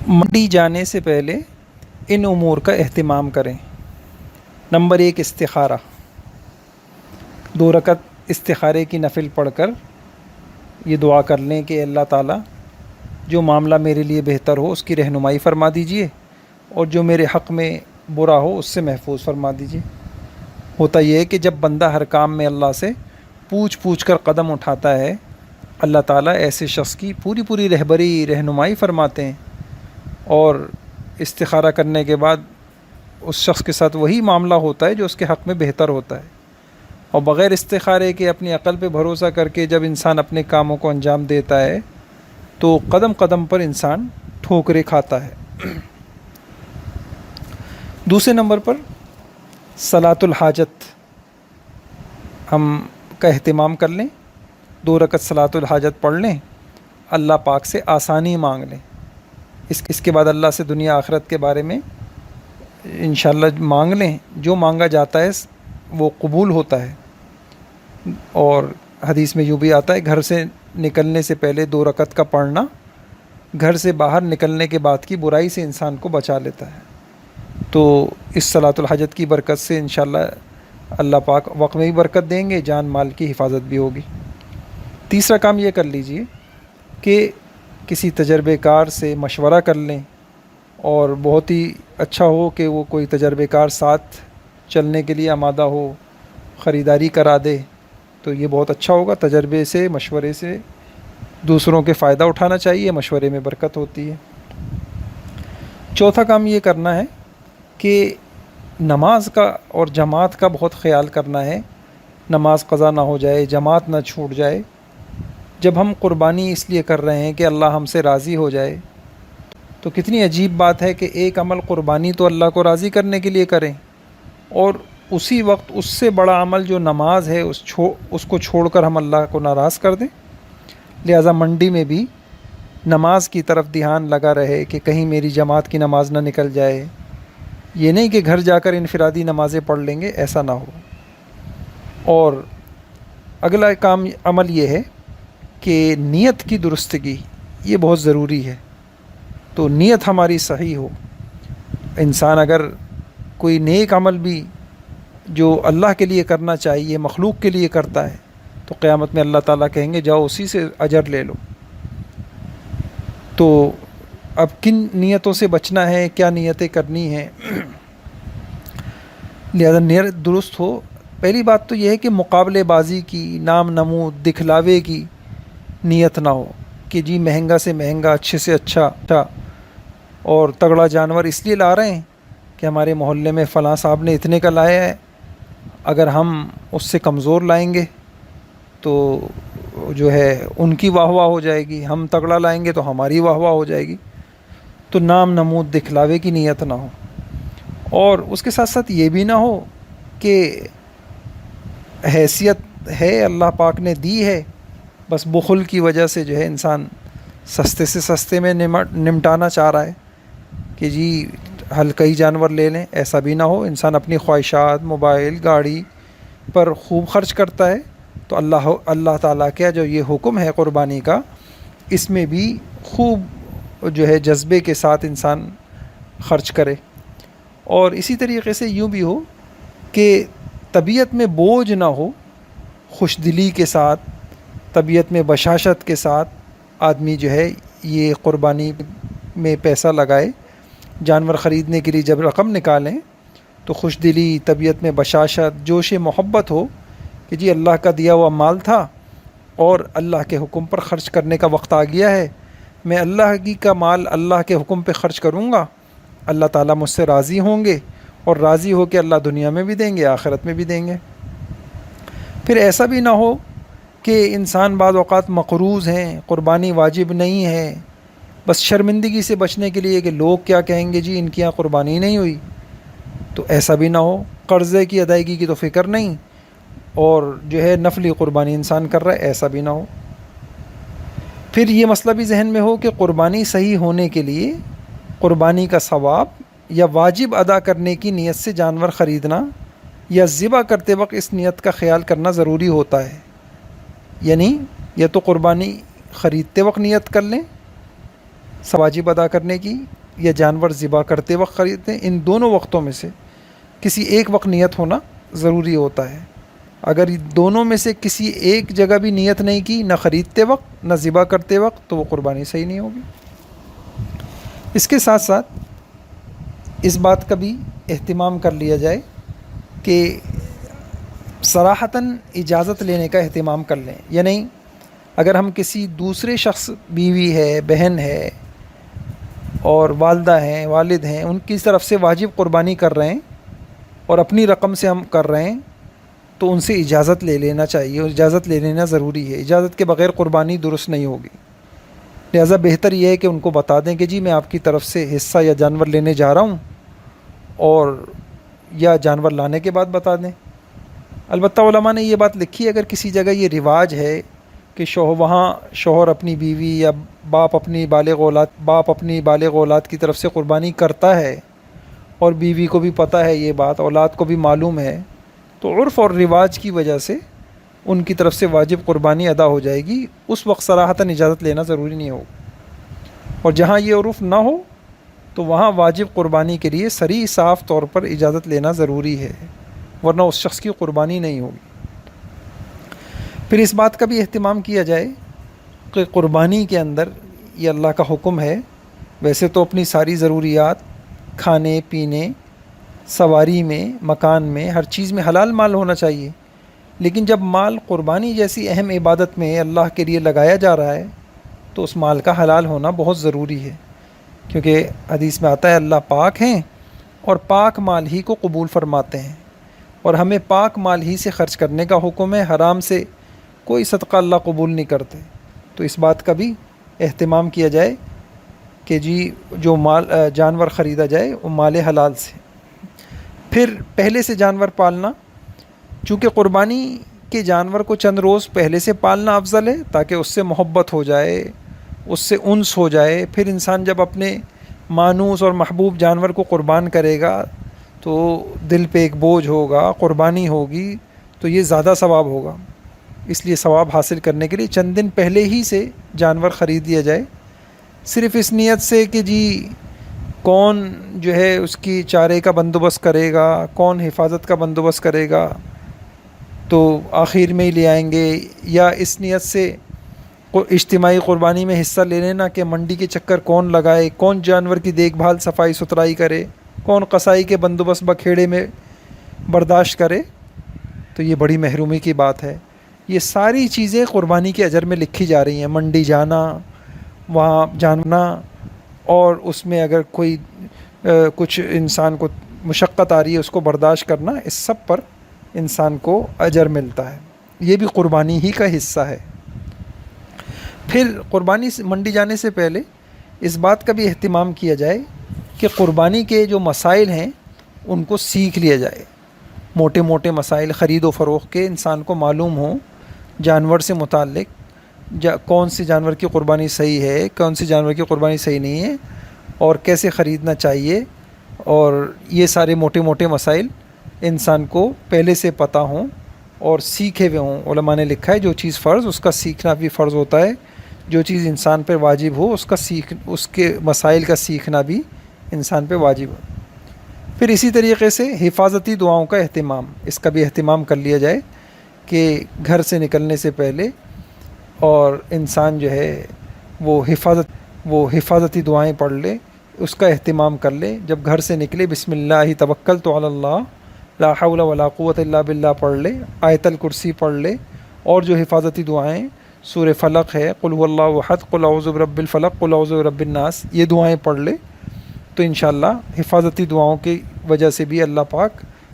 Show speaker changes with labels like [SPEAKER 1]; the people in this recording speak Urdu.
[SPEAKER 1] منڈی جانے سے پہلے ان امور کا اہتمام کریں۔ نمبر 1، استخارہ۔ 2 رکعت استخارے کی نفل پڑھ کر یہ دعا کر لیں کہ اللہ تعالیٰ جو معاملہ میرے لیے بہتر ہو اس کی رہنمائی فرما دیجئے، اور جو میرے حق میں برا ہو اس سے محفوظ فرما دیجئے۔ ہوتا یہ ہے کہ جب بندہ ہر کام میں اللہ سے پوچھ کر قدم اٹھاتا ہے، اللہ تعالیٰ ایسے شخص کی پوری رہبری رہنمائی فرماتے ہیں، اور استخارہ کرنے کے بعد اس شخص کے ساتھ وہی معاملہ ہوتا ہے جو اس کے حق میں بہتر ہوتا ہے۔ اور بغیر استخارے کے اپنی عقل پہ بھروسہ کر کے جب انسان اپنے کاموں کو انجام دیتا ہے تو قدم قدم پر انسان ٹھوکریں کھاتا ہے۔ دوسرے نمبر پر صلاۃ الحاجت ہم کا اہتمام کر لیں۔ 2 رکعت صلاۃ الحاجت پڑھ لیں، اللہ پاک سے آسانی مانگ لیں۔ اس کے بعد اللہ سے دنیا آخرت کے بارے میں انشاءاللہ مانگ لیں۔ جو مانگا جاتا ہے وہ قبول ہوتا ہے۔ اور حدیث میں یوں بھی آتا ہے، گھر سے نکلنے سے پہلے 2 رکعت کا پڑھنا گھر سے باہر نکلنے کے بعد کی برائی سے انسان کو بچا لیتا ہے۔ تو اس صلاۃ الحاجت کی برکت سے انشاءاللہ اللہ پاک وقت میں بھی برکت دیں گے، جان مال کی حفاظت بھی ہوگی۔ تیسرا کام یہ کر لیجئے کہ کسی تجربے کار سے مشورہ کر لیں، اور بہت ہی اچھا ہو کہ وہ کوئی تجربے کار ساتھ چلنے کے لیے آمادہ ہو، خریداری کرا دے، تو یہ بہت اچھا ہوگا۔ تجربے سے، مشورے سے دوسروں کے فائدہ اٹھانا چاہیے، مشورے میں برکت ہوتی ہے۔ چوتھا کام یہ کرنا ہے کہ نماز کا اور جماعت کا بہت خیال کرنا ہے، نماز قضا نہ ہو جائے، جماعت نہ چھوٹ جائے۔ جب ہم قربانی اس لیے کر رہے ہیں کہ اللہ ہم سے راضی ہو جائے، تو کتنی عجیب بات ہے کہ ایک عمل قربانی تو اللہ کو راضی کرنے کے لیے کریں، اور اسی وقت اس سے بڑا عمل جو نماز ہے اس کو چھوڑ کر ہم اللہ کو ناراض کر دیں۔ لہٰذا منڈی میں بھی نماز کی طرف دھیان لگا رہے کہ کہیں میری جماعت کی نماز نہ نکل جائے۔ یہ نہیں کہ گھر جا کر انفرادی نمازیں پڑھ لیں گے، ایسا نہ ہو۔ اور اگلا کام عمل یہ ہے کہ نیت کی درستگی، یہ بہت ضروری ہے۔ تو نیت ہماری صحیح ہو۔ انسان اگر کوئی نیک عمل بھی جو اللہ کے لیے کرنا چاہیے مخلوق کے لیے کرتا ہے، تو قیامت میں اللہ تعالیٰ کہیں گے جاؤ اسی سے اجر لے لو۔ تو اب کن نیتوں سے بچنا ہے، کیا نیتیں کرنی ہیں؟ لہذا نیت درست ہو۔ پہلی بات تو یہ ہے کہ مقابلے بازی کی، نام نمود، دکھلاوے کی نیت نہ ہو کہ جی مہنگا سے مہنگا، اچھے سے اچھا اور تگڑا جانور اس لیے لا رہے ہیں کہ ہمارے محلے میں فلاں صاحب نے اتنے کا لایا ہے، اگر ہم اس سے کمزور لائیں گے تو جو ہے ان کی واہ واہ ہو جائے گی، ہم تگڑا لائیں گے تو ہماری واہ واہ ہو جائے گی۔ تو نام نمود دکھلاوے کی نیت نہ ہو، اور اس کے ساتھ ساتھ یہ بھی نہ ہو کہ حیثیت ہے اللہ پاک نے دی ہے، بس بخل کی وجہ سے جو ہے انسان سستے سے سستے میں نمٹانا چاہ رہا ہے کہ جی ہلکا ہی جانور لے لیں، ایسا بھی نہ ہو۔ انسان اپنی خواہشات، موبائل، گاڑی پر خوب خرچ کرتا ہے، تو اللہ تعالیٰ کا جو یہ حکم ہے قربانی کا، اس میں بھی خوب جو ہے جذبے کے ساتھ انسان خرچ کرے۔ اور اسی طریقے سے یوں بھی ہو کہ طبیعت میں بوجھ نہ ہو، خوش دلی کے ساتھ، طبیعت میں بشاشت کے ساتھ آدمی جو ہے یہ قربانی میں پیسہ لگائے۔ جانور خریدنے کے لیے جب رقم نکالیں تو خوش دلی، طبیعت میں بشاشت، جوش محبت ہو کہ جی اللہ کا دیا ہوا مال تھا اور اللہ کے حکم پر خرچ کرنے کا وقت آ گیا ہے، میں اللہ کی کا مال اللہ کے حکم پہ خرچ کروں گا، اللہ تعالیٰ مجھ سے راضی ہوں گے، اور راضی ہو کے اللہ دنیا میں بھی دیں گے، آخرت میں بھی دیں گے۔ پھر ایسا بھی نہ ہو کہ انسان بعض اوقات مقروض ہیں، قربانی واجب نہیں ہے، بس شرمندگی سے بچنے کے لیے کہ لوگ کیا کہیں گے جی ان کی یہاں قربانی نہیں ہوئی، تو ایسا بھی نہ ہو۔ قرضے کی ادائیگی کی تو فکر نہیں، اور جو ہے نفلی قربانی انسان کر رہا ہے، ایسا بھی نہ ہو۔ پھر یہ مسئلہ بھی ذہن میں ہو کہ قربانی صحیح ہونے کے لیے قربانی کا ثواب یا واجب ادا کرنے کی نیت سے جانور خریدنا یا ذبح کرتے وقت اس نیت کا خیال کرنا ضروری ہوتا ہے۔ یعنی یا تو قربانی خریدتے وقت نیت کر لیں، واجب ادا کرنے کی یا جانور ذبح کرتے وقت خریدتے، ان دونوں وقتوں میں سے کسی ایک وقت نیت ہونا ضروری ہوتا ہے۔ اگر دونوں میں سے کسی ایک جگہ بھی نیت نہیں کی، نہ خریدتے وقت نہ ذبح کرتے وقت، تو وہ قربانی صحیح نہیں ہوگی۔ اس کے ساتھ ساتھ اس بات کا بھی اہتمام کر لیا جائے کہ صراحتاً اجازت لینے کا اہتمام کر لیں، یعنی اگر ہم کسی دوسرے شخص، بیوی ہے، بہن ہے اور والدہ ہیں، والد ہیں، ان کی طرف سے واجب قربانی کر رہے ہیں اور اپنی رقم سے ہم کر رہے ہیں، تو ان سے اجازت لے لینا چاہیے، اور اجازت لے لینا ضروری ہے۔ اجازت کے بغیر قربانی درست نہیں ہوگی، لہٰذا بہتر یہ ہے کہ ان کو بتا دیں کہ جی میں آپ کی طرف سے حصہ یا جانور لینے جا رہا ہوں، اور یا جانور لانے کے بعد بتا دیں۔ البتہ علماء نے یہ بات لکھی ہے، اگر کسی جگہ یہ رواج ہے کہ وہاں شوہر اپنی بیوی یا باپ اپنی بالغ اولاد کی طرف سے قربانی کرتا ہے، اور بیوی کو بھی پتہ ہے یہ بات، اولاد کو بھی معلوم ہے، تو عرف اور رواج کی وجہ سے ان کی طرف سے واجب قربانی ادا ہو جائے گی، اس وقت صراحتاً اجازت لینا ضروری نہیں ہوگا۔ اور جہاں یہ عرف نہ ہو تو وہاں واجب قربانی کے لیے صریح صاف طور پر اجازت لینا ضروری ہے، ورنہ اس شخص کی قربانی نہیں ہوگی۔ پھر اس بات کا بھی اہتمام کیا جائے کہ قربانی کے اندر یہ اللہ کا حکم ہے، ویسے تو اپنی ساری ضروریات، کھانے پینے، سواری میں، مکان میں، ہر چیز میں حلال مال ہونا چاہیے، لیکن جب مال قربانی جیسی اہم عبادت میں اللہ کے لیے لگایا جا رہا ہے تو اس مال کا حلال ہونا بہت ضروری ہے، کیونکہ حدیث میں آتا ہے اللہ پاک ہیں اور پاک مال ہی کو قبول فرماتے ہیں، اور ہمیں پاک مال ہی سے خرچ کرنے کا حکم ہے، حرام سے کوئی صدقہ اللہ قبول نہیں کرتے۔ تو اس بات کا بھی اہتمام کیا جائے کہ جی جو جانور خریدا جائے وہ مال حلال سے۔ پھر پہلے سے جانور پالنا، چونکہ قربانی کے جانور کو چند روز پہلے سے پالنا افضل ہے تاکہ اس سے محبت ہو جائے، اس سے انس ہو جائے۔ پھر انسان جب اپنے مانوس اور محبوب جانور کو قربان کرے گا تو دل پہ ایک بوجھ ہوگا، قربانی ہوگی تو یہ زیادہ ثواب ہوگا۔ اس لیے ثواب حاصل کرنے کے لیے چند دن پہلے ہی سے جانور خرید لیا جائے، صرف اس نیت سے کہ جی کون جو ہے اس کی چارے کا بندوبست کرے گا، کون حفاظت کا بندوبست کرے گا، تو آخر میں ہی لے آئیں گے، یا اس نیت سے اجتماعی قربانی میں حصہ لے لینا کہ منڈی کے چکر کون لگائے، کون جانور کی دیکھ بھال صفائی ستھرائی کرے، کون قصائی کے بندوبست بکھیڑے میں برداشت کرے، تو یہ بڑی محرومی کی بات ہے۔ یہ ساری چیزیں قربانی کے اجر میں لکھی جا رہی ہیں، منڈی جانا، وہاں جانا، اور اس میں اگر کوئی کچھ انسان کو مشقت آ رہی ہے اس کو برداشت کرنا، اس سب پر انسان کو اجر ملتا ہے، یہ بھی قربانی ہی کا حصہ ہے۔ پھر قربانی سے منڈی جانے سے پہلے اس بات کا بھی اہتمام کیا جائے کہ قربانی کے جو مسائل ہیں ان کو سیکھ لیا جائے، موٹے موٹے مسائل خرید و فروخت کے انسان کو معلوم ہوں، جانور سے متعلق کون سی جانور کی قربانی صحیح ہے، کون سی جانور کی قربانی صحیح نہیں ہے، اور کیسے خریدنا چاہیے، اور یہ سارے موٹے موٹے مسائل انسان کو پہلے سے پتہ ہوں اور سیکھے ہوئے ہوں۔ علماء نے لکھا ہے جو چیز فرض اس کا سیکھنا بھی فرض ہوتا ہے، جو چیز انسان پر واجب ہو اس کے مسائل کا سیکھنا بھی انسان پہ واجب ہو۔ پھر اسی طریقے سے حفاظتی دعاؤں کا اہتمام، اس کا بھی اہتمام کر لیا جائے کہ گھر سے نکلنے سے پہلے اور انسان جو ہے وہ حفاظتی دعائیں پڑھ لے، اس کا اہتمام کر لے۔ جب گھر سے نکلے بسم اللہ توکلت علی اللہ لا حول ولا قوت الا باللہ پڑھ لے، آیت الکرسی پڑھ لے، اور جو حفاظتی دعائیں سورہ فلق ہے، قل هو اللہ احد، قل اعوذ برب الفلق، قل اعوذ برب الناس، یہ دعائیں پڑھ لے تو انشاءاللہ حفاظتی دعاؤں کی وجہ سے بھی اللہ پاک